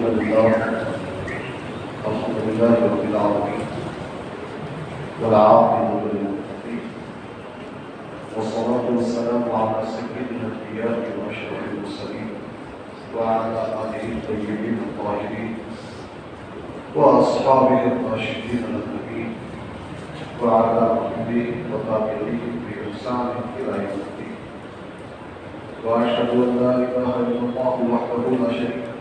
لله رب العالمين والعاقبة للمتقين والصلاة والسلام على سيد الأنبياء وأشرف المرسلين وعلى آله الطيبين الطاهرين وأصحابه الراشدين المهديين وعلى آله وتابعيهم بإحسان إلى يوم الدين. وأشهد أن لا إله إلا الله وحده لا شريك له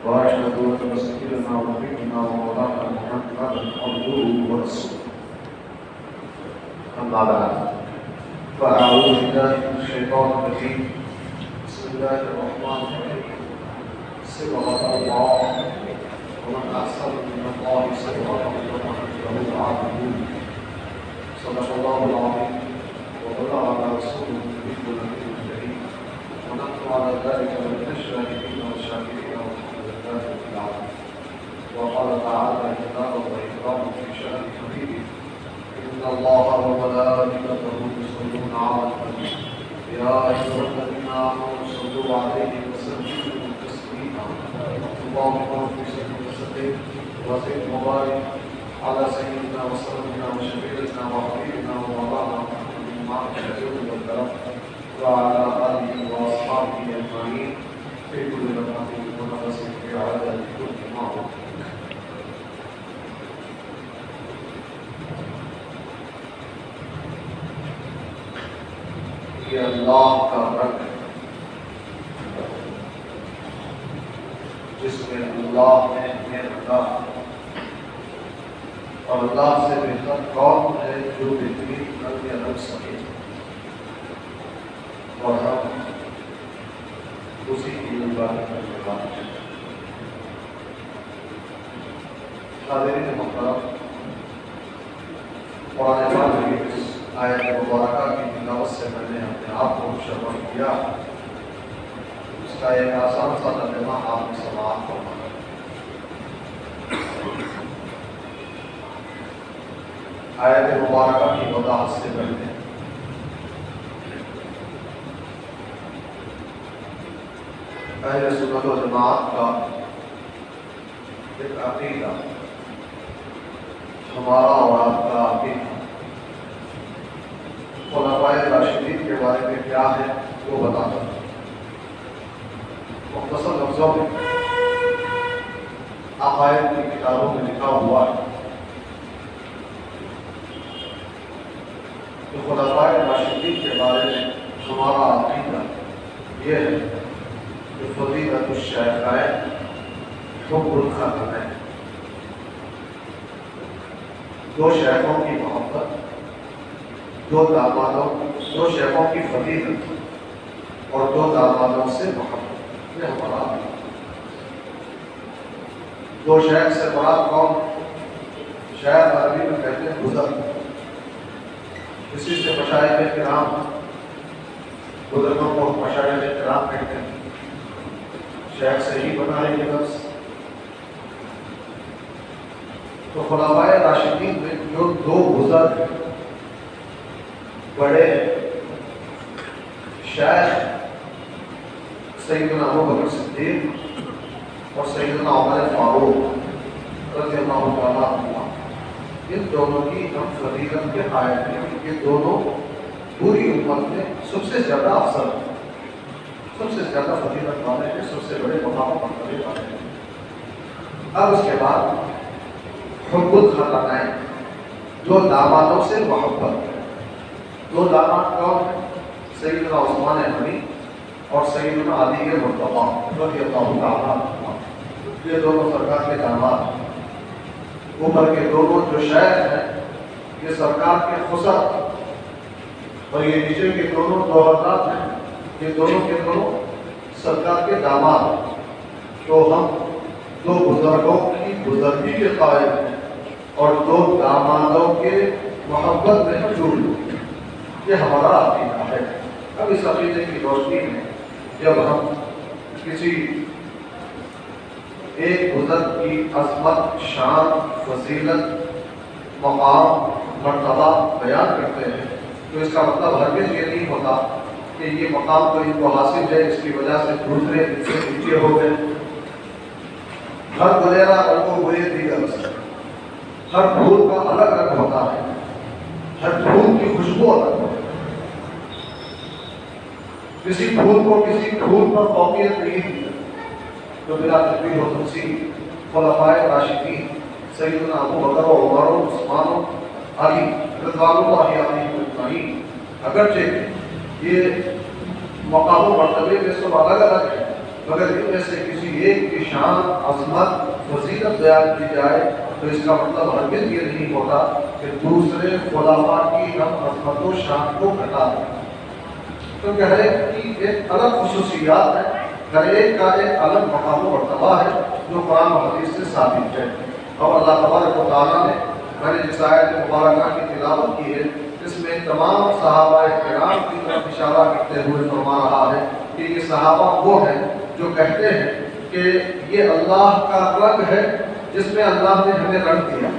وأشهد أن سيدنا ونبينا ومولانا محمدا عبده ورسوله. أما بعد فأعوذ بالله من الشيطان الرجيم. بسم الله الرحمن الرحيم. صبغة الله ومن أحسن من الله صبغة ومن له عابدون. صدق الله العظيم وبلغ رسوله النبي الكريم ونحن على ذلك من الشاهدين والشاكرين والحمد لله رب العالمين. وقال تعالى كتابا وإكراما في شأن حبيبه إن الله وملائكته يصلون على النبي يا أيها الذين آمنوا صلوا عليه وسلموا تسليما. اللهم صل وسلم وزد وبارك على سيدنا وسيدنا وشفيعنا وحبيبنا ومولانا محمد مع الشهود والكرم وعلى آله وأصحابه أجمعين في كل لمحة ونفس في عدد كل معروف. یہ اللہ کا رنگ ہے جس میں اللہ نے ہمیں رکھا اور اللہ سے بہتر کون ہے جو بہترین رنگ رکھ سکے اور ہم اسی کی عبادت کرنے والے ہیں. حاضرین محترم، قرآن پاک کی اس آیت مبارکہ کی تلاوت سے میں نے اپنے آپ کو مشرف کیا. اس کا ایک آسان سا ترجمہ آپ نے سماعت فرمایا. آیت مبارکہ کی وضاحت سے پہلے اہل سنت و جماعت کا ایک عقیدہ، ہمارا اور آپ کا عقیدہ خلفائے راشدین کے بارے میں کیا ہے وہ بتاتا ہوں. مختصر لفظوں میں عقائد کی کتابوں میں لکھا ہوا ہے کہ خلفائے راشدین کے بارے میں ہمارا عقیدہ یہ ہے کہ فضیلت الشیخین حب الخاتمین، دو شیخوں کی محبت، دو شیخوں کی فضیلت اور دو دامادوں سے محبت، یہ ہمارا عقیدہ. دو شیخ سے مراد کون؟ شیخ عربی میں کہتے ہیں بزرگ، اسی سے مشائخ کرام، بزرگوں کو مشائخ کرام کہتے ہیں. شیخ سے ہی بنا ہے یہ لفظ. تو خلفائے راشدین میں جو دو بزرگ بڑے شیخ سیدنا ابوبکر صدیق اور سیدنا عمر فاروق رضی اللہ تعالیٰ عنہ، ان دونوں کی ہم فضیلت کے قائل ہیں. یہ دونوں پوری امت میں سب سے زیادہ افضل، سب سے زیادہ فضیلت والے ہیں، سب سے بڑے مقام و مرتبے والے ہیں. اب اس کے بعد حب الخاتمین، دو دامادوں سے محبت. دو داماد کون ہیں؟ سیدنا عثمان غنی اور سیدنا علی مرتضیٰ رضی اللہ تعالیٰ عنہ. یہ دونوں سرکار کے داماد. اوپر کے دونوں جو شیخ ہیں یہ سرکار کے خسر، اور یہ نیچے کے دونوں دو حضرات ہیں، یہ دونوں کے دونوں سرکار کے داماد. تو ہم دو بزرگوں کی بزرگی کے قائل ہیں اور دو دامادوں کے محبت میں جڑ لوں. یہ ہمارا عقیدہ ہے. اب اس عقیدے کی روشنی میں جب ہم کسی ایک بزرگ کی عظمت، شان، فضیلت، مقام، مرتبہ بیان کرتے ہیں تو اس کا مطلب ہرگز یہ نہیں ہوتا کہ یہ مقام تو ان کو حاصل ہے اس کی وجہ سے دوسرے ان سے نیچے ہو گئے. ہر دلیرا رنگوں ہوئے دیگر سے، ہر پھول کا الگ رنگ ہوتا ہے، ہر پھول کی خوشبو الگ ہوتی ہے، کسی پھول کو کسی پھول پر فوقیت نہیں دی جو بلا تکبیر و تنصیب خلفائے راشدین سیدنا ابو بکر و عمر و عثمان و علی رضوان اللہ علیہم اجمعین، اگرچہ یہ مقام و مرتبے میں سب الگ الگ ہیں، مگر ان میں سے کسی ایک کی شان، عظمت، فضیلت بیان کی جائے تو اس کا مطلب ہرگز یہ نہیں ہوتا کہ دوسرے خلفاء کی ہم عظمت و شان کو گھٹا دیں، کیونکہ ہر ایک کی ایک الگ خصوصیات ہیں، ہر ایک کا ایک الگ مقام و مرتبہ ہے جو قرآن و حدیث سے ثابت ہے۔ اور اللہ تبارک و تعالیٰ نے میں نے جس آیت مبارکہ کی تلاوت کی ہے اس میں تمام صحابہ کرام کی طرف اشارہ کرتے ہوئے فرما رہا ہے کہ یہ صحابہ وہ ہیں جو کہتے ہیں کہ یہ اللہ کا رنگ ہے جس میں اللہ نے ہمیں رنگ دیا۔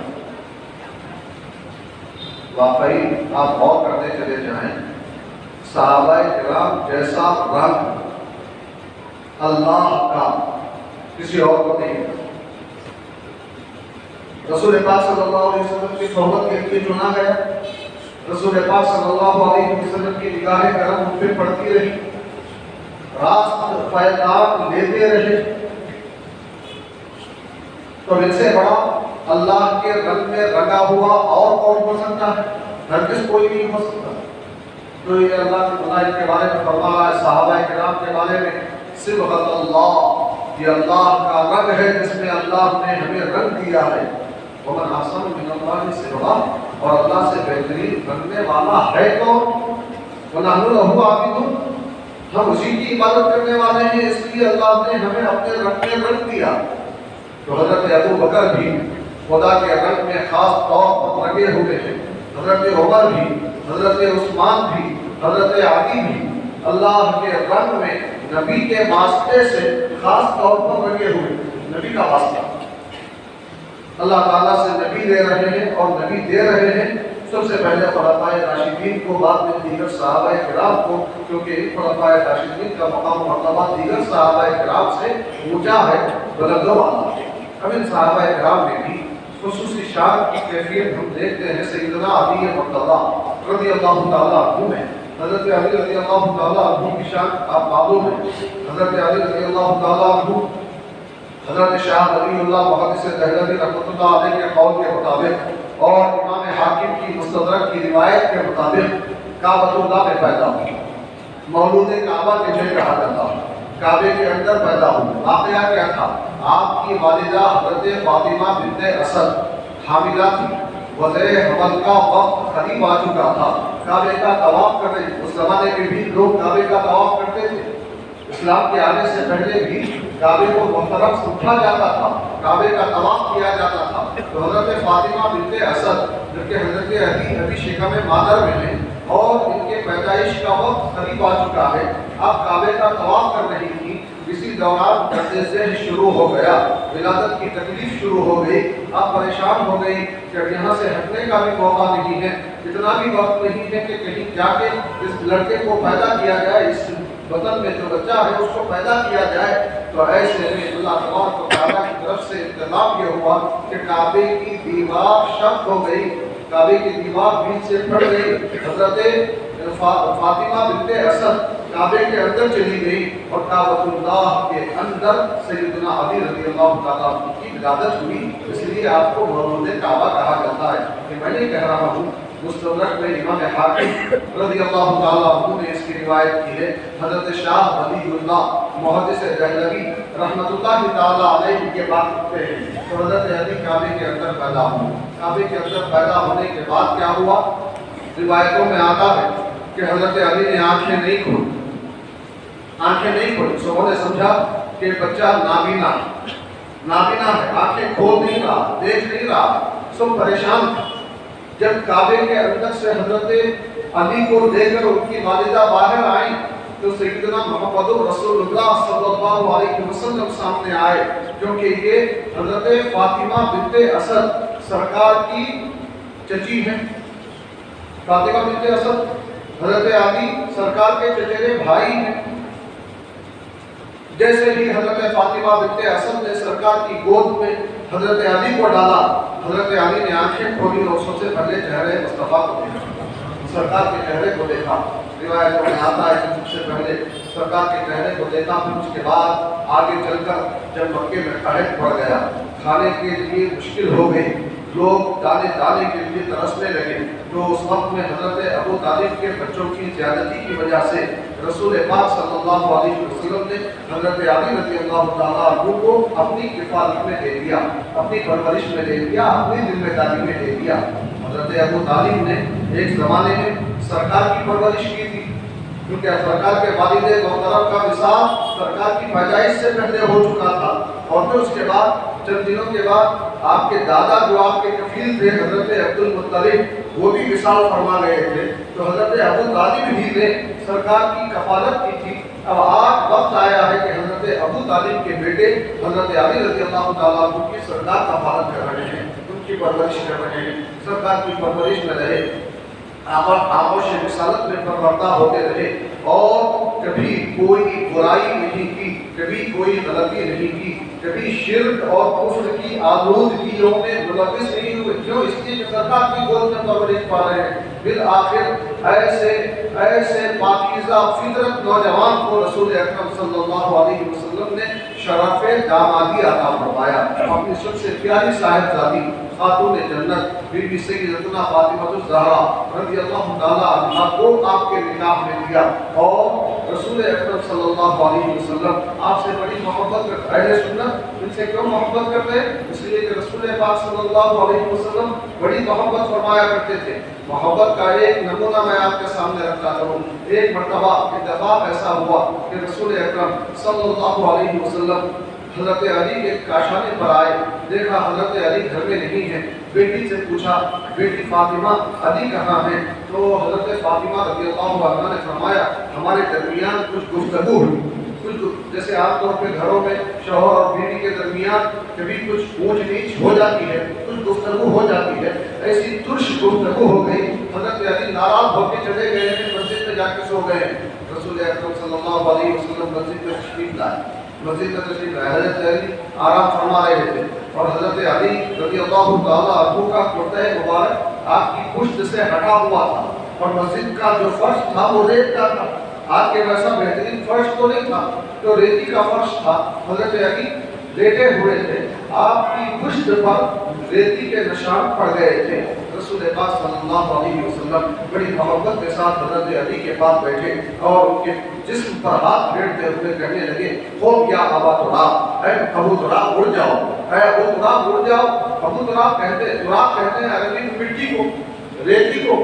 واقعی آپ غور کرتے چلے جائیں، صحابہ کرام جیسا رنگ اللہ کا کسی اور کو نہیں، رسول پاک صلی اللہ علیہ وسلم کی صحبت کے لیے چنا گیا، رسول پاک صلی اللہ علیہ وسلم کی نگاہ کرم ان پہ پڑتی رہی، راست فیضان لیتے رہے، تو ان سے بڑا اللہ کے رنگ میں رنگا ہوا اور کون ہو سکتا ہے؟ ہرگز کوئی نہیں ہو سکتا۔ تو یہ اللہ کی بھلائی کے بارے میں فرما رہا ہے، صحابہ کرام کے بارے میں صبغۃ اللہ، یہ اللہ کا رنگ ہے جس میں اللہ نے ہمیں رنگ دیا ہے، ومن احسن من اللہ صبغہ، اور اللہ سے بہترین رنگنے والا ہے کون؟ وَنَحْنُ لَهُ عَابِدُونَ، ہم اسی کی عبادت کرنے والے ہیں، اس لیے اللہ نے ہمیں اپنے رنگ میں رنگ دیا۔ تو حضرت ابو بکر بھی خدا کے رنگ میں خاص طور پر رنگے ہوئے ہیں، حضرت عمر بھی، حضرت عثمان بھی، حضرت علی بھی اللہ کے رنگ میں نبی کے واسطے سے خاص طور پر رنگے ہوئے، نبی کا واسطہ اللہ تعالیٰ سے نبی لے رہے ہیں اور نبی دے رہے ہیں، سب سے پہلے خلفائے راشدین کو، بعد میں دیگر صحابہ کرام کو، کیونکہ خلفائے راشدین کا مقام و مرتبہ دیگر صحابہ کرام سے اونچا ہے، بلند و اعلیٰ ہے۔ اب ان صحابہ کرام میں بھی خصوصی شان کی کیفیت ہم دیکھتے ہیں۔ سیدنا علی مرتضیٰ رضی اللہ تعالیٰ عنہ میں حضرت علی رضی اللہ تعالیٰ عنہ کی شان آپ معلوم ہے، حضرت علی رضی اللہ تعالیٰ عنہ حضرت شاہ ولی اللہ محدث دہلوی رحمۃ اللہ علیہ کے قول کے مطابق اور امام حاکم کی مستدرک کی روایت کے مطابق کعبۃ اللہ میں پیدا ہوئے، مولود کعبہ جنہیں کہا جاتا ہے، کعبے کے اندر پیدا ہوئے۔ واقعہ کیا تھا؟ آپ کی والدہ حضرت فاطمہ بنت اسد حاملہ تھی، وضع حمل کا وقت قریب آ چکا تھا، کعبے کا طواف کر رہی۔ اس زمانے میں بھی لوگ کعبے کا طواف کرتے تھے، اسلام کے آنے سے پہلے بھی کعبے کو محترم سمجھا جاتا تھا، کعبے کا طواف کیا جاتا تھا۔ تو حضرت فاطمہ بنت اسد جبکہ حضرت علی ابھی شکم مادر میں ہیں اور ان کے پیدائش کا وقت قریب آ چکا ہے، آپ کعبے کا طواف کر رہی تھی، اسی دوران درد ذہن شروع ہو گیا، ولادت کی تکلیف شروع ہو گئی، آپ پریشان ہو گئی کہ اب یہاں سے ہٹنے کا بھی موقع نہیں ہے، اتنا بھی وقت نہیں ہے کہ کہیں جا کے اس لڑکے کو پیدا کیا جائے، اس وطن میں جو بچہ ہے اس کو پیدا کیا جائے۔ تو ایسے میں اللہ تبارک و تعالیٰ کی طرف سے انتظام یہ ہوا کہ کعبے کی دیوار شق ہو گئی، کعبے کی دیوار بیچ سے پھٹ گئی، حضرت فاطمہ بنت اسد کعبے کے اندر چلی گئی اور کعبۃ اللہ کے اندر سیدنا علی رضی اللہ تعالیٰ عنہ کی ولادت ہوئی، اس لیے آپ کو مولود کعبہ کہا جاتا ہے۔ کہ میں نہیں کہہ رہا ہوں، مستدرک میں امام حاکم رضی اللہ تعالیٰ عنہ نے اس کی روایت کی ہے۔ حضرت شاہ ولی اللہ محدث دہلوی رحمۃ اللہ تعالیٰ علیہ کے بات کرتے ہیں تو حضرت علی کعبے کے اندر پیدا ہوئے۔ کعبے کے اندر پیدا ہونے کے بعد کیا ہوا؟ روایتوں میں آتا ہے کہ حضرت علی نے آنکھیں نہیں کھولی، آنکھیں نہیں کھولی، سو انہوں نے سمجھا کہ بچہ نابینا ہے، آنکھیں کھول نہیں رہا، دیکھ نہیں رہا، سب پریشان تھے۔ جب کعبے کے اندر سے حضرت علی کو دیکھ کر ان کی والدہ باہر آئیں تو سیدنا محمد رسول اللہ صلی اللہ علیہ وسلم سامنے آئے، جو کہ یہ حضرت فاطمہ بنت اسد سرکار کی چچی ہیں۔ فاطمہ بنت اسد حضرت علی سرکار کے چچیرے بھائی ہیں۔ جیسے ہی حضرت فاطمہ بنت اسد نے سرکار کی گود میں حضرت علی کو ڈالا، حضرت علی نے آنکھیں کھولی اور سب سے پہلے چہرے مصطفیٰ کو دیکھا، سرکار کے چہرے کو دیکھا۔ روایت میں آتا ہے کہ سب سے پہلے سرکار کے چہرے کو دیکھا، پھر اس کے بعد آگے چل کر جب مکے میں قحط پڑ گیا، کھانے کے لیے مشکل ہو گئی، لوگ دانے دانے کے لیے ترسنے لگے، تو اس وقت میں حضرت ابو طالب کے بچوں کی زیادتی کی وجہ سے رسول پاک صلی اللہ علیہ وسلم نے حضرت علی رضی اللہ تعالیٰ عنہ کو اپنی کفالت میں دے دیا، اپنی پرورش میں دے دیا، اپنی ذمہ داری میں دے دیا۔ حضرت ابو طالب نے ایک زمانے میں سرکار کی پرورش کی تھی، کیونکہ سرکار کے والد محترم کا وصال سرکار کی پیدائش سے پہلے ہو چکا تھا، اور پھر اس کے بعد چند دنوں کے بعد آپ کے دادا جو آپ کے کفیل تھے حضرت عبد المطلب، وہ بھی وصال فرما گئے تھے، تو حضرت ابو طالب ہی نے سرکار کی کفالت کی تھی۔ اب آج وقت آیا ہے کہ حضرت ابو طالب کے بیٹے حضرت علی رضی اللہ تعالیٰ عنہ کی سرکار کفالت کر رہے ہیں، ان کی پرورش کر رہے ہیں، سرکار کی پرورش میں رہے، آغوش رسالت میں پروردہ ہوتے رہے، اور کبھی کوئی برائی نہیں کی، کبھی کوئی غلطی نہیں کی، کبھی شرک اور کفر کی آلودگیوں میں ملوث نہیں ہوئے، کیوں؟ اس لیے کہ سرکار کی گود میں پرورش پا رہے ہیں۔ بالآخر ایسے پاکیزہ فطرت نوجوان کو رسول اکرم صلی اللہ علیہ وسلم نے شرف دامادی عطا فرمایا، اپنی سب سے پیاری صاحبزادی خاتون جنت بی بی سیدتنا فاطمہ الزہرا رضی اللہ تعالیٰ عنہا کو آپ کے نکاح میں دیا، اور رسول اکرم صلی اللہ علیہ وسلم آپ سے بڑی محبت کرتے ہیں۔ اہل سنت ان سے کیوں محبت کرتے ہیں؟ اس لیے کہ رسول پاک صلی اللہ علیہ وسلم بڑی محبت فرمایا کرتے تھے۔ محبت کا ایک نمونہ میں آپ کے سامنے رکھتا ہوں۔ ایک مرتبہ اتفاق ایسا ہوا کہ رسول اکرم صلی اللہ علیہ وسلم حضرت علی کے کاشانے پر آئے، دیکھا حضرت علی گھر میں نہیں ہے، بیٹی سے پوچھا بیٹی فاطمہ علی کہاں ہے؟ تو حضرت فاطمہ رضی اللہ عنہا نے فرمایا ہمارے درمیان کچھ گفتگو ہوئی، جیسے عام طور پہ گھروں میں شوہر اور بیوی کے درمیان کبھی کچھ اونچ نیچ ہو جاتی ہے، کچھ گفتگو ہو جاتی ہے، ایسی ترش گفتگو ہو گئی، حضرت علی ناراض ہو کے چلے گئے ہیں، مسجد میں جا کے سو گئے۔ رسول اکرم صلی اللہ علیہ وسلم مسجد میں تشریف لائے، مسجد میں تشریف لائے، حضرت علی آرام فرما رہے تھے، اور حضرت علی رضی اللہ تعالیٰ عنہ کا کرتہ مبارک آپ کی پشت سے ہٹا ہوا تھا، اور مسجد کا جو فرش تھا وہ ریت کا تھا، آج کے ویسا بہترین فرش تو نہیں تھا، تو ریتی کا فرش تھا۔ حضرت علی لیٹے ہوئے تھے، آپ کی پشت پر ریتی کے نشان پڑ گئے تھے۔ رسول پاک صلی اللہ علیہ وسلم بڑی محبت کے ساتھ حضرت علی کے پاس بیٹھے اور ان کے جسم پر ہاتھ پھیرتے ہوئے کہنے لگے، قوم یا ابا تراب، اے ابو تراب اڑ جاؤ، اے ابو تراب اڑ جاؤ۔ ابو تراب کہتے ہیں عربی میں مٹی کو، ریتی کو،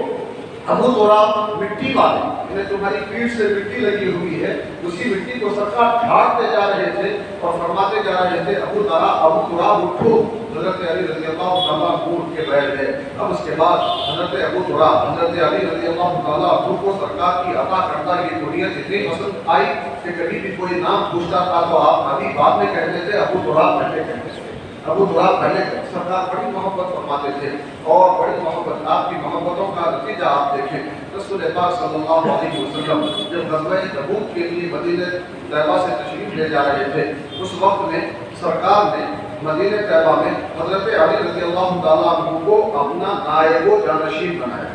ابو تراب مٹی والے، انہیں تمہاری پیٹھ سے مٹی لگی ہوئی ہے، اسی مٹی کو سرکار جھاڑتے جا رہے تھے اور فرماتے جا رہے تھے ابو تراب اٹھو۔ حضرت علی رضی اللہ تعالیٰ عنہ اٹھ کے بیٹھ گئے۔ اب اس کے بعد حضرت ابو تراب حضرت علی رضی اللہ تعالیٰ عنہ کو سرکار کی عطا کردہ یہ دنیت اتنی پسند آئی کہ کبھی بھی کوئی نام پوچھتا تھا تو آپ ابھی بعد میں کہتے تھے، ابو تراب پہلے کہتے تھے، ابو تراب پہلے کہتے۔ سرکار بڑی محبت فرماتے تھے، اور بڑی محبت، آپ کی محبتوں کا نتیجہ آپ دیکھیں۔ رسول پاک صلی اللہ علیہ وسلم جب غزوہ تبوک کے لیے مدینہ طیبہ سے تشریف لے جا رہے تھے، اس وقت میں سرکار نے مدینہ طیبہ میں حضرت علی رضی اللہ تعالیٰ عنہ کو اپنا نائب و جانشین بنایا،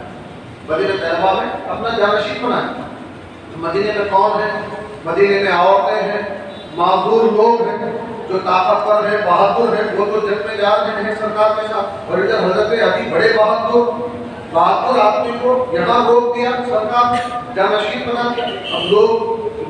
مدینہ طیبہ میں اپنا جانشین بنایا۔ مدینہ میں کون ہے؟ مدینہ میں عورتیں ہیں، معذور لوگ ہیں، جو طاقتور ہیں، بہادر ہیں، وہ تو جنگ میں جا رہے ہیں سرکار کے ساتھ، اور ادھر حضرت علی بڑے بہادر آدمی کو یہاں روک دیا سرکار نے، جانشین بنا دیا۔ اب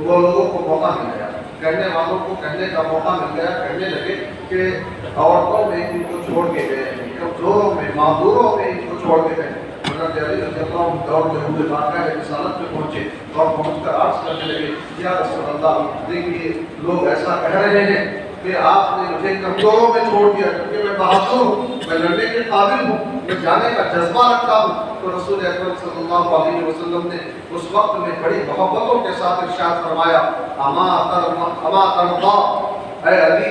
وہ لوگوں کو موقع مل گیا، کہنے والوں کو کہنے کا موقع مل گیا، کہنے لگے کہ عورتوں میں ان کو چھوڑ کے گئے ہیں، کمزوروں میں، معذوروں میں ان کو چھوڑ کے گئے ہیں۔ حضرت علی رضی اللہ عنہ دوڑتے ہوئے واقعہ رسالت میں پہنچے اور پہنچ کر عرض کرنے لگے، یا رسول اللہ، دیکھیے لوگ ایسا کہہ رہے ہیں کہ آپ نے مجھے کمزوروں میں چھوڑ دیا، کیونکہ میں بہادر ہوں، میں لڑنے کے قابل ہوں، میں جانے کا جذبہ رکھتا ہوں۔ تو رسول اکرم صلی اللہ علیہ وسلم نے اس وقت میں بڑی محبتوں کے ساتھ ارشاد فرمایا، اما ترضا، اے علی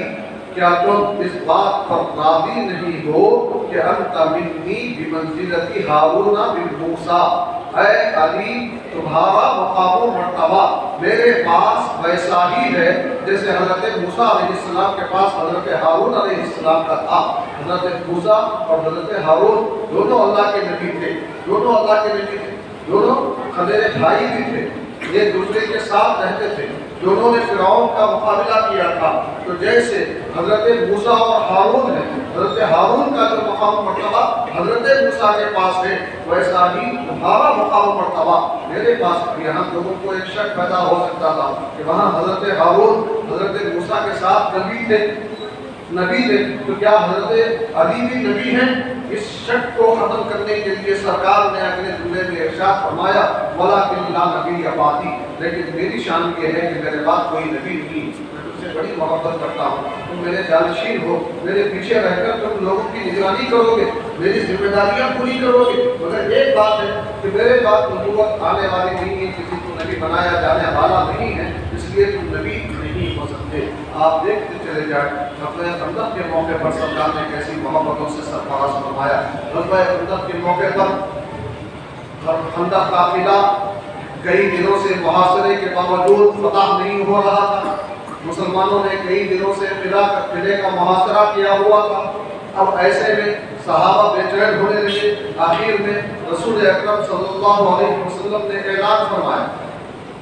کیا تم اس بات پر راضی نہیں ہو کہ انت منی بمنزلتی ہارون بن موسیٰ، اے علی تمہارا مقام و مرتبہ میرے پاس ویسا ہی ہے جیسے حضرت موسیٰ علیہ السلام کے پاس حضرت ہارون علیہ السلام کا تھا۔ حضرت موسیٰ اور حضرت ہارون دونوں اللہ کے نبی تھے، دونوں اللہ کے نبی تھے، دونوں خلیل بھائی بھی تھے، یہ دوسرے کے ساتھ رہتے تھے، دونوں نے فرعون کا مقابلہ کیا تھا۔ تو جیسے حضرت موسیٰ اور ہارون ہے، حضرت ہارون کا جو مقام مرتبہ حضرت موسیٰ کے پاس ہے ویسا ہی تمہارا مقام مرتبہ میرے پاس ہے۔ یہاں لوگوں کو ایک شک پیدا ہو سکتا تھا کہ وہاں حضرت ہارون حضرت موسیٰ کے ساتھ نبی تھے، تو کیا حضرت علی بھی نبی ہیں؟ اس شک کو ختم کرنے کے لیے سرکار نے اگلے جملے میں ارشاد فرمایا وَلَٰكِنْ لَا نَبِيَّ بَعْدِي، لیکن میری شان یہ ہے کہ میرے بعد کوئی نبی نہیں، میں تم سے بڑی محبت کرتا ہوں، تم میرے جانشین ہو، میرے پیچھے رہ کر تم لوگوں کی نگرانی کرو گے، میری ذمہ داریاں پوری کرو گے، مگر ایک بات ہے کہ میرے بعد نبوت آنے والی نہیں ہے، کسی کو نبی بنایا جانے والا نہیں ہے، اس لیے تم نبی نہیں ہو سکتے۔ آپ دیکھتے چلے جائیں غزوہ خندق کے موقع پر سرکار نے کیسی محبتوں سے سرفراز فرمایا۔ غزوہ خندق کے موقع پر خندق قافلہ کئی دنوں سے محاصرے کے باوجود فتح نہیں ہو رہا تھا، مسلمانوں نے کئی دنوں سے قلعے کا محاصرہ کیا ہوا تھا۔ اب ایسے میں صحابہ بے چین ہونے لگے، آخر میں رسول اکرم صلی اللہ علیہ وسلم نے اعلان فرمایا،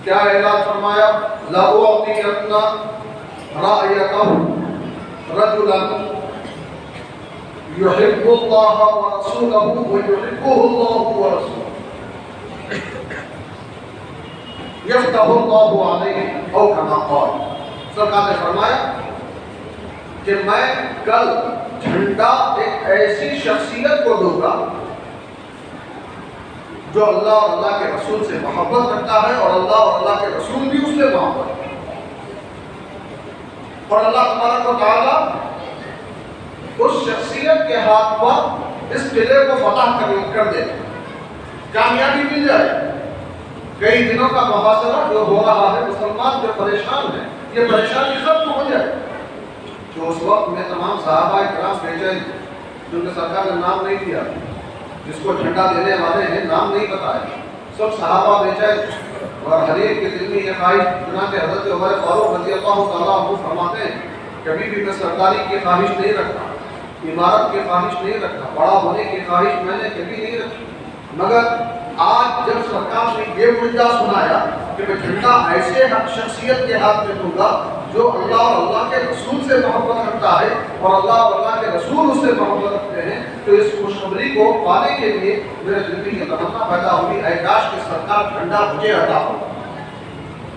کیا اعلان فرمایا؟ لَأُعْطِيَنَّ رَأْيَكَ رَجُلًا يُحِبُّ اللَّهَ وَرَسُولَهُ وَيُحِبُّهُ اللَّهُ وَرَسُولُهُ يَفْتَحُ اللَّهُ عَلَيْهِ أَوْ كَمَا قَالَ۔ سرکار نے فرمایا کہ میں کل جھنڈا ایک ایسی شخصیت کو دوں گا جو اللہ اور اللہ کے رسول سے محبت کرتا ہے، اور اللہ اور اللہ کے رسول بھی اس سے محبت کرتا ہے، اور اللہ تبارک و تعالیٰ اس شخصیت کے ہاتھ پر اس قلعے کو فتح کر دے، کامیابی مل جائے۔ کئی دنوں کا محاصرہ جو ہو رہا ہے، مسلمان جو پریشان ہیں، یہ پریشانی ختم ہو جائے۔ تو اس وقت میں تمام صحابہ کرام بے چین، جن کے سرکار نے نام نہیں دیا، جس کو جھنڈا دینے والے ہیں نام نہیں بتایا، سب صحابہ بے چین، اور ہر ایک کے دل میں یہ خواہش، چنانچہ حضرت عمر فاروق رضی اللہ تعالیٰ عنہ فرماتے ہیں کبھی بھی میں سرداری کی خواہش نہیں رکھتا، عمارت کی خواہش نہیں رکھتا، بڑا ہونے کی خواہش میں نے کبھی نہیں رکھی، مگر آج جب سرکار نے یہ مجھا سنایا کہ میں جھنڈا ایسے شخصیت کے ہاتھ میں دوں گا جو اللہ اور اللہ کے رسول سے محبت کرتا ہے، اور اللہ اور اللہ کے رسول اس سے محبت رکھتے ہیں، تو اس خوشخبری کو پانے کے لیے میرے دل میں یہ تمنا پیدا ہوئی، اے کاش کہ سرکار جھنڈا مجھے عطا ہو۔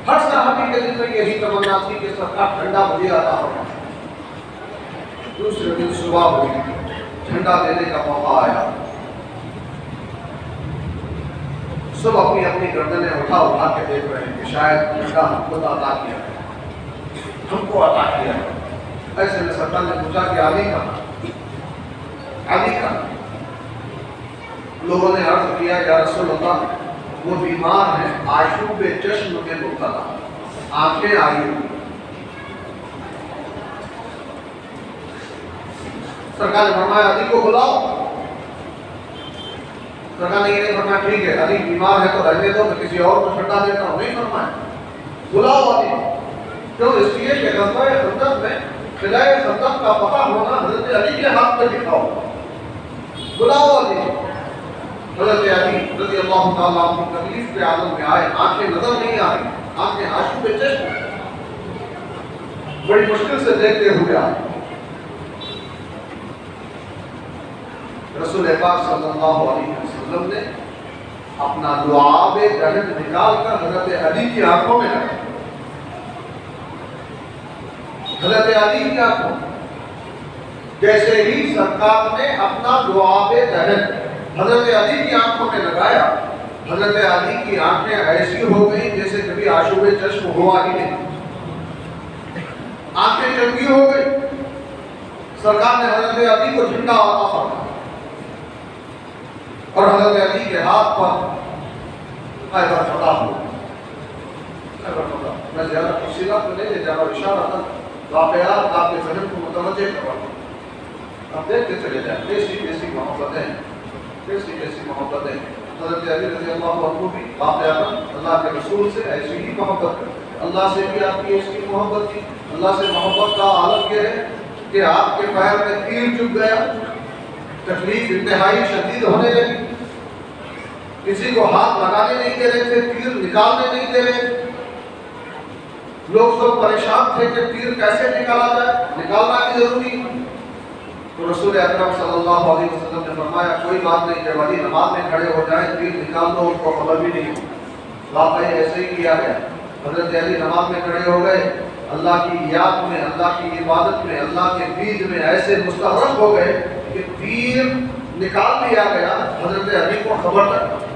ہر صحابی کے دل میں یہی تمنا تھی کہ سرکار جھنڈا مجھے عطا ہو۔ دوسرے دن صبح ہوئی، جھنڈا دینے کا موقع آیا، سب اپنی اپنی گردنیں اٹھا کے دیکھ رہے ہیں کہ شاید جھنڈا ہم کو عطا کیا ہے، ہم کو عطا کیا ہے۔ ایسے میں سرکار نے پوچھا کہ علی کا لوگوں نے عرض کیا یا رسول اللہ وہ بیمار ہیں، آشوب چشم میں مبتلا، آنکھیں آئی ہوئی۔ سرکار نے فرمایا علی کو بلاؤ۔ سرکار نے یہ نہیں فرمایا ٹھیک ہے علی بیمار ہے تو رہنے دو، میں کسی اور کو ٹھنڈا دیتا ہوں، نہیں فرمایا بلاؤ علی۔ کیوں؟ اس لیے کہ غزوہ خندق میں قلعہ خندق کا فتح ہونا حضرت علی کے ہاتھ میں لکھا ہوا، بلاؤ علی۔ حضرت علی رضی اللہ تعالیٰ عنہ تکلیف کے عالم میں آئے، آنکھیں نظر نہیں آ رہی، آنکھیں آنسو کے چشم، بڑی مشکل سے دیکھتے ہوئے آئے۔ رسول پاک صلی اللہ علیہ وسلم نے اپنا لعاب دہن نکال کر حضرت علی کی آنکھوں میں رکھا، حضرت علی کی آنکھوں میں۔ جیسے ہی سرکار نے اپنا لعاب دہن حضرت علی کی آنکھوں میں لگایا، حضرت علی کی آنکھیں ایسی ہو گئی جیسے کبھی آشوب چشم ہوا ہی نہیں، آنکھیں چنگی ہو گئی۔ سرکار نے حضرت علی کو جھنڈا عطا فرمایا، اور حضرت علی کے ہاتھ پر خیبر فتح ہوا۔ میں زیادہ تفصیلات میں نہیں لے جا رہا، اشارہ واقعات آپ کے ذہن کو متوجہ کروا دوں، آپ دیکھتے چلے جائیں کیسی کیسی محبتیں، کیسی کیسی محبتیں حضرت علی رضی اللہ عنہ بھی واقعات اللہ کے رسول سے ایسی ہی محبت کرتے ہیں. اللہ سے بھی آپ کی ایسی محبت تھی. اللہ سے محبت کا عالم یہ ہے کہ آپ کے پیر میں تیر چبھ گیا, تکلیف انتہائی شدید ہونے لگی, کسی کو ہاتھ لگانے نہیں دے رہے تھے, تیر نکالنے نہیں دے رہے, لوگ سب پریشان تھے کہ تیر کیسے نکالا جائے, نکالنا بھی ضروری. تو رسول اکرم صلی اللہ علیہ وسلم نے فرمایا کوئی بات نہیں, جب علی نماز میں کھڑے ہو جائیں تیر نکال دو, ان کو خبر بھی نہیں. واقعی ایسے ہی کیا گیا. حضرت علی نماز میں کھڑے ہو گئے, اللہ کی یاد میں, اللہ کی عبادت میں, اللہ کے دید میں ایسے مستغرق ہو گئے کہ تیر نکال دیا گیا, حضرت علی کو خبر تک.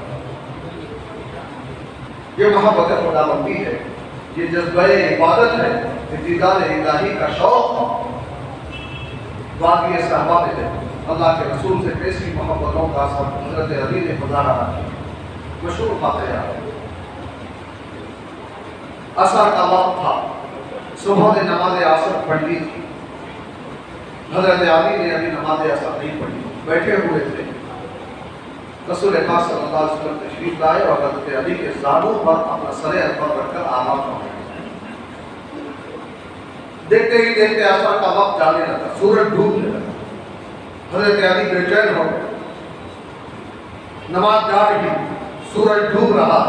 یہ محبت خدا بندی ہے, یہ جذبہ عبادت ہے, دیدار الہی کا شوق. وادی صحابہ میں اللہ کے رسول سے کیسی محبتوں کا حضرت علی نے مظاہرہ کیا. مشہور واقعہ عصر کا وقت تھا, صبح نے نماز عصر پڑھ لی تھی. حضرت علی نے ابھی نماز عصر نہیں پڑھی, بیٹھے ہوئے تھے. رسول پاک صلی اللہ علیہ وسلم تشریف لائے اور حضرت علی کے زانوں پر اپنا سر انور رکھ کر آرام فرمایا. دیکھتے ہی دیکھتے عصر کا وقت جانے لگا, سورج ڈوبنے لگا. حضرت علی بے چین ہو گئے, نماز جا رہی, سورج ڈوب رہا.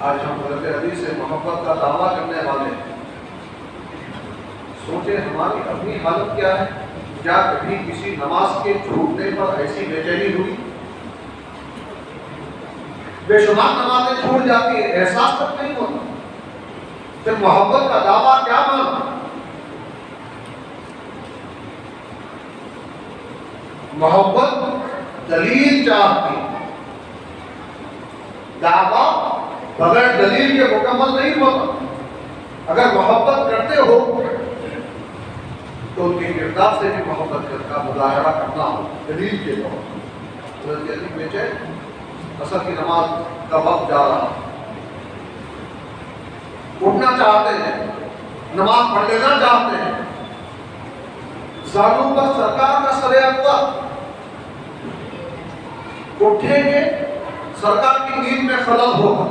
آج ہم حضرت علی سے محبت کا دعویٰ کرنے والے ہیں. سوچیں ہماری اپنی حالت کیا ہے. کیا کبھی کسی نماز کے چھوٹنے پر ایسی بے چینی ہوئی؟ بے شمار نمازیں چھوٹ جاتی ہیں, احساس تک نہیں ہوتا. پھر محبت کا دعویٰ کیا مانا؟ محبت دلیل چاہتی, دعویٰ بغیر دلیل کے مکمل نہیں ہوتا. اگر محبت کرتے ہو تو ان کے کردار سے بھی محبت کا مظاہرہ کرنا ہو دلیل کے طور پر. حضرت علی بے چین, عصر کی نماز کا وقت جا رہا, اٹھنا چاہتے ہیں, نماز پڑھ لینا چاہتے ہیں. زانوں پر سرکار کا سر انور, اٹھیں گے سرکار کی نیند میں خلل ہوگا.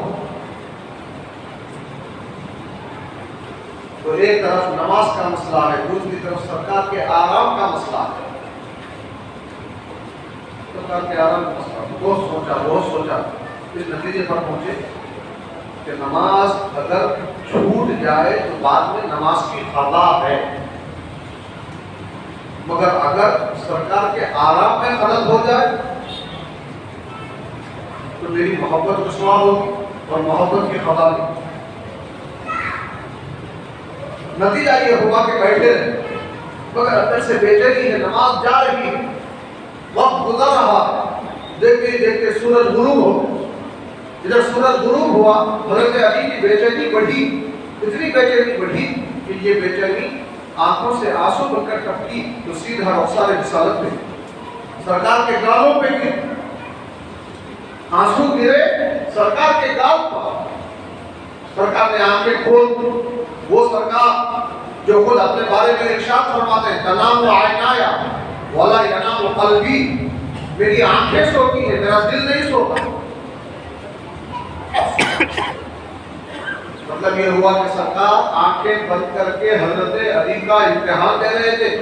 تو ایک طرف نماز کا مسئلہ ہے, دوسری طرف سرکار کے آرام کا مسئلہ ہے. سرکار کے آرام کا مسئلہ بہت سوچا, اس نتیجے پر پہنچے کہ نماز اگر چھوٹ جائے تو بعد میں نماز کی قضا ہے, مگر اگر سرکار کے آرام میں خلل ہو جائے تو میری محبت رسوا ہوگی اور محبت کی قضا نہیں. نتیجہ یہ ہوا کہ بیٹھے رہے, مگر اندر سے بے چینی ہے. نماز جا رہی ہے, وقت گزر رہا, دیکھتے دیکھتے سورج غروب ہو گیا. جب سورج غروب ہوا, حضرت علی کی بے چینی بڑھی, اتنی بے چینی بڑھی کہ یہ بے چینی آنکھوں سے آنسو بن کر ٹپکی تو سیدھا رخسار رسالت میں سرکار کے گالوں پہ گر. آنسو گرے سرکار کے گال پر. سرکار نے آنکھیں کھول, وہ سرکار جو خود اپنے بارے میں ارشاد فرماتے ہیں تنام عینایا ولا ینام قلبی, میری آنکھیں سوتی ہیں, میرا دل نہیں سوتا. مطلب یہ ہوا کہ سرکار آنکھیں بند کر کے حضرت علی کا امتحان دے رہے تھے,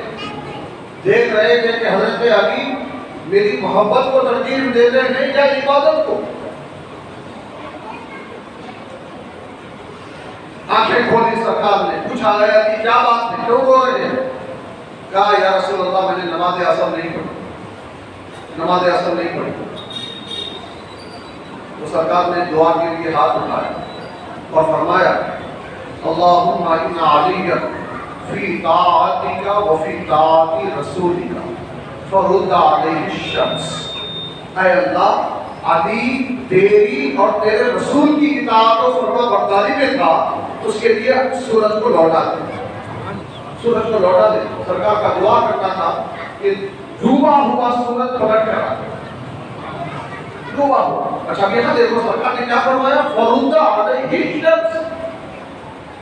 دیکھ رہے تھے کہ حضرت علی میری محبت کو ترجیح دیتے ہیں یا عبادت کو. آنکھیں کھولی سرکار نے, پوچھا گیا کہ کیا بات ہے, کیوں رو رہے ہیں؟ کہا یا رسول اللہ میں نے نماز عصر نہیں پڑھی, نماز عصر نہیں پڑھی. تو سرکار نے دعا کے لیے ہاتھ اٹھایا اور فرمایا اللہم ان علی فی طاعتک وفی طاعت رسولک فرد علیہ الشمس. اے اللہ, علی تیری اور تیرے رسول کی اطاعت و فرما برداری میں تھا, اس کے لیے سورج کو لوٹا دے, سورج کو لوٹا دے. سرکار کا دعا کرنا تھا کہ ڈوبا ہوا سورج پلٹ کر آ, ڈوبا ہوا. اچھا یہاں دیکھو سرکار نے کیا فرمایا, فرد علیہ الشمس.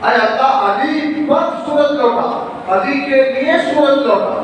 اے اللہ, علی پر سورج لوٹا, علی کے لیے سورج لوٹا.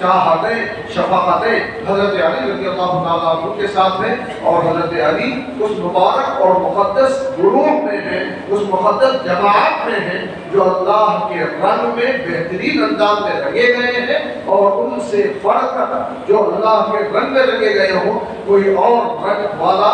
چاہتیں شفقتیں حضرت علی رضی اللہ تعالیٰ عنہ کے ساتھ ہیں، اور حضرت علی اس مبارک اور مقدس گروہ میں ہیں، اس مقدس جماعت میں ہیں جو اللہ کے رنگ میں بہترین انداز میں رنگے گئے ہیں، اور ان سے فرق جو اللہ کے رنگ میں رنگے گئے ہوں کوئی اور رنگ والا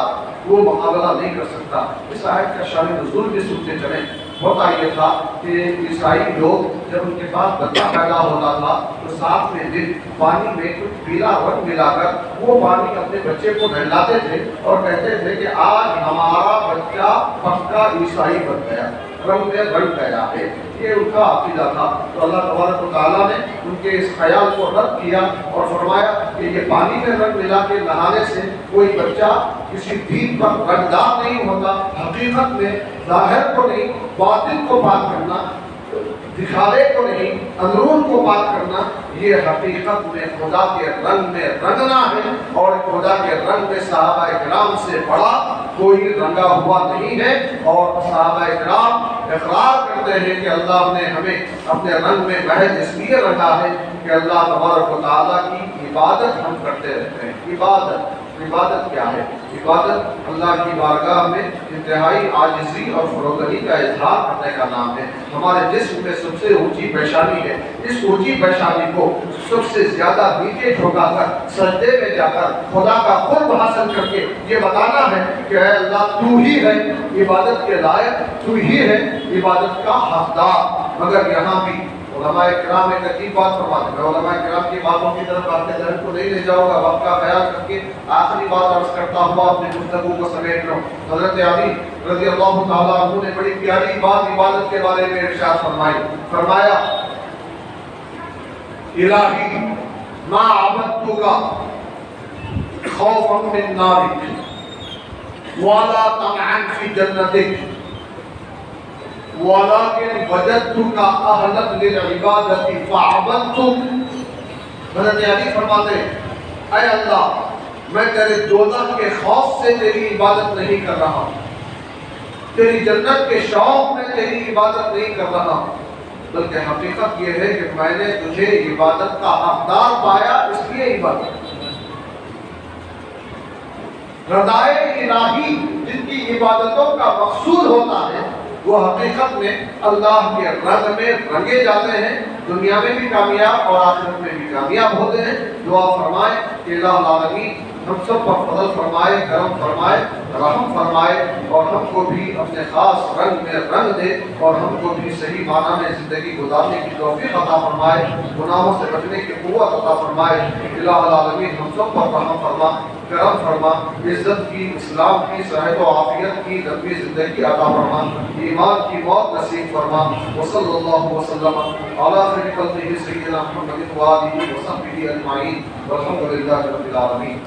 وہ مقابلہ نہیں کر سکتا۔ اس آیت کا شان نزول بھی سنتے چلیں۔ ہوتا یہ تھا کہ عیسائی لوگ جب ان کے پاس بچہ پیدا ہوتا تھا تو 7ویں دن پانی میں کچھ پیلا رنگ ملا کر وہ پانی اپنے بچے کو نہلاتے تھے اور کہتے تھے کہ آج ہمارا بچہ پکا عیسائی بن گیا، رنگ میں رنگ گیا ہے۔ یہ ان کا عقیدہ تھا۔ تو اللہ تبارک و تعالیٰ نے ان کے اس خیال کو رد کیا اور فرمایا کہ یہ پانی میں رنگ ملا کے نہانے سے کوئی بچہ کسی دین پر رنگدار نہیں ہوتا۔ حقیقت میں ظاہر کو نہیں، باطن کو پاک کرنا، دکھاوے کو نہیں، اندرون کو پاک کرنا، یہ حقیقت میں خدا کے رنگ میں رنگنا ہے، اور خدا کے رنگ میں صحابہ کرام سے بڑا کوئی رنگا ہوا نہیں ہے۔ اور صحابہ کرام اقرار کرتے ہیں کہ اللہ نے ہمیں اپنے رنگ میں محض اس لیے رکھا ہے کہ اللہ تبارک و تعالیٰ کی عبادت ہم کرتے رہتے ہیں۔ عبادت کیا ہے؟ عبادت اللہ کی بارگاہ میں انتہائی عاجزی اور فروتنی کا اظہار کرنے کا نام ہے۔ ہمارے جسم میں سب سے اونچی پیشانی ہے، اس اونچی پیشانی کو سب سے زیادہ نیچے جھکا کر سجدے میں جا کر خدا کا قرب حاصل کر کے یہ بتانا ہے کہ اے اللہ تو ہی ہے عبادت کے لائق، تو ہی ہے عبادت کا حقدار۔ مگر یہاں بھی علماء کرام ایک عجیب بات فرماتے ہیں۔ میں علماء کرام کی باتوں کی طرف آپ کے ذہن کو نہیں لے جاؤں گا، وقت کا خیال کر کے آخری بات عرض کرتا ہوا اپنی گفتگو کو سمیٹ رہا ہوں۔ حضرت علی رضی اللہ تعالیٰ عنہ نے بڑی پیاری بات عبادت کے بارے میں ارشاد فرمایا الہی ما عبدتک خوفا من نارک ولا طمعا فی جنتک وَلَكِنْ وَجَدْتُكَ أَهْلًا لِلْعِبَادَةِ فَعَبَدْتُكَ۔ حضرت علی فرماتے ہیں اے اللہ میں تیرے دوزخ کے خوف سے تیری عبادت نہیں کر رہا، تیری جنت کے شوق میں تیری عبادت نہیں کر رہا، بلکہ حقیقت یہ ہے کہ میں نے تجھے عبادت کا حقدار پایا، اس لیے عبادت۔ رضائے الہی جن کی عبادتوں کا مقصود ہوتا ہے وہ حقیقت میں اللہ کے رنگ میں رنگے جاتے ہیں، دنیا میں بھی کامیاب اور آخرت میں بھی کامیاب ہوتے ہیں۔ دعا فرمائیں کہ الہ العالمین ہم سب پر فضل فرمائے، کرم فرمائے، رحم فرمائے، اور ہم کو بھی اپنے خاص رنگ میں رنگ دے، اور ہم کو بھی صحیح معنی میں زندگی گزارنے کی توفیق عطا فرمائے، گناہوں سے بچنے کی قوت عطا فرمائے۔ الہ العالمین ہم سب پر رحم فرما، کرم فرما، عزت کی، اسلام کی، صحت و عافیت کی لمبی زندگی عطا فرما، ایمان کی موت نصیب فرما۔ وصلی اللہ وسلم علی خیر خلقہ سیدنا محمد و آلہ وصحبہ اجمعین والحمد للہ رب العالمین۔